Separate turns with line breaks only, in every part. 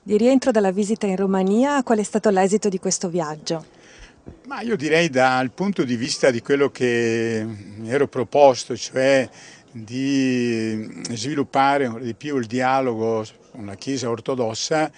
Di rientro dalla visita in Romania, qual è stato l'esito di questo viaggio?
Ma io direi dal punto di vista di quello che mi ero proposto, cioè di sviluppare ancora di più il dialogo con la Chiesa ortodossa,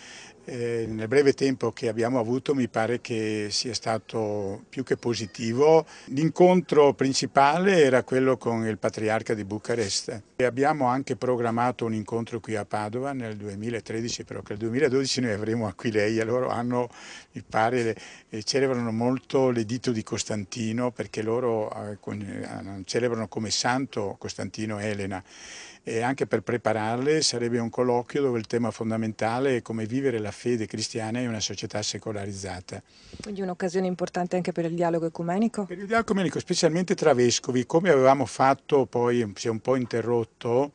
nel breve tempo che abbiamo avuto mi pare che sia stato più che positivo. L'incontro principale era quello con il Patriarca di Bucarest e abbiamo anche programmato un incontro qui a Padova nel 2013, però che nel 2012 noi avremo Aquileia, loro hanno, mi pare, celebrano molto l'editto di Costantino perché loro celebrano come santo Costantino Elena, e anche per prepararle sarebbe un colloquio dove il tema fondamentale è come vivere la fede cristiana in una società secolarizzata.
Quindi un'occasione importante anche per il dialogo ecumenico?
Per il dialogo ecumenico, specialmente tra vescovi, come avevamo fatto, poi si è un po' interrotto,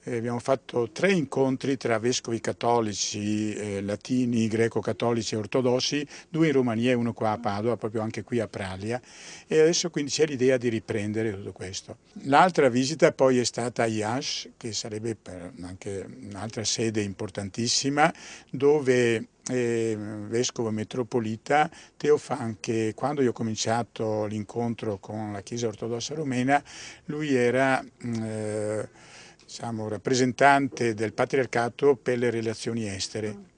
abbiamo fatto 3 incontri tra vescovi cattolici, latini, greco-cattolici e ortodossi, 2 in Romania e 1 qua a Padova, proprio anche qui a Pralia, e adesso quindi c'è l'idea di riprendere tutto questo. L'altra visita poi è stata a Iași, che sarebbe anche un'altra sede importantissima, dove vescovo metropolita Teofan, che quando io ho cominciato l'incontro con la Chiesa ortodossa romena, lui era diciamo, rappresentante del patriarcato per le relazioni estere.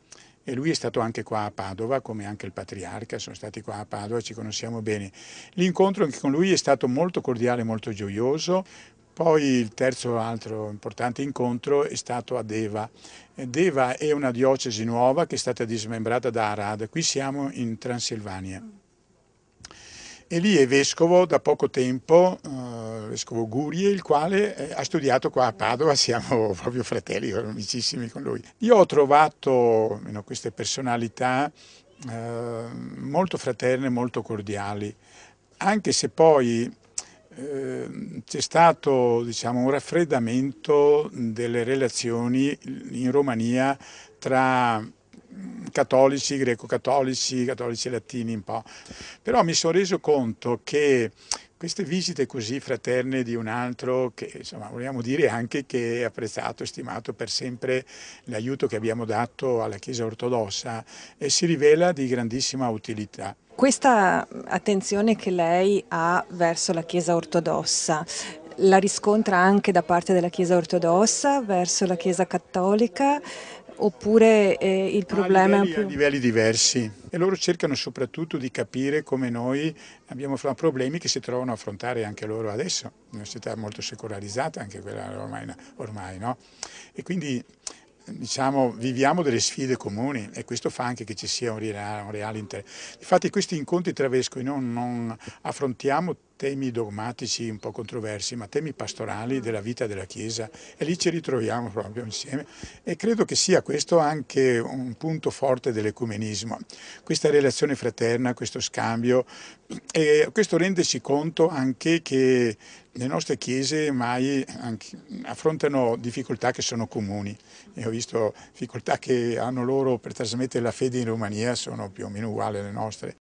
E lui è stato anche qua a Padova, come anche il patriarca, sono stati qua a Padova, ci conosciamo bene. L'incontro anche con lui è stato molto cordiale, molto gioioso. Poi il terzo altro importante incontro è stato a Deva. Deva è una diocesi nuova che è stata dismembrata da Arad, qui siamo in Transilvania. E lì è vescovo da poco tempo, vescovo Gurie, il quale ha studiato qua a Padova, siamo proprio fratelli, amicissimi con lui. Io ho trovato queste personalità molto fraterne, molto cordiali, anche se poi c'è stato, diciamo, un raffreddamento delle relazioni in Romania tra cattolici, greco-cattolici, cattolici latini un po'. Però mi sono reso conto che queste visite così fraterne di un altro, che insomma vogliamo dire anche che è apprezzato e stimato per sempre l'aiuto che abbiamo dato alla Chiesa ortodossa, si rivela di grandissima utilità.
Questa attenzione che lei ha verso la Chiesa ortodossa, la riscontra anche da parte della Chiesa ortodossa verso la Chiesa cattolica, oppure il
Ma
problema è un
a
più...
livelli diversi, e loro cercano soprattutto di capire come noi abbiamo problemi che si trovano a affrontare anche loro adesso, in una società molto secolarizzata, anche quella ormai, no? E quindi diciamo, viviamo delle sfide comuni e questo fa anche che ci sia un reale interesse. Infatti questi incontri tra vescovi non affrontiamo temi dogmatici un po' controversi, ma temi pastorali della vita della Chiesa, e lì ci ritroviamo proprio insieme, e credo che sia questo anche un punto forte dell'ecumenismo, questa relazione fraterna, questo scambio, e questo rendersi conto anche che le nostre chiese mai affrontano difficoltà che sono comuni. Io ho visto difficoltà che hanno loro per trasmettere la fede in Romania, sono più o meno uguali alle nostre.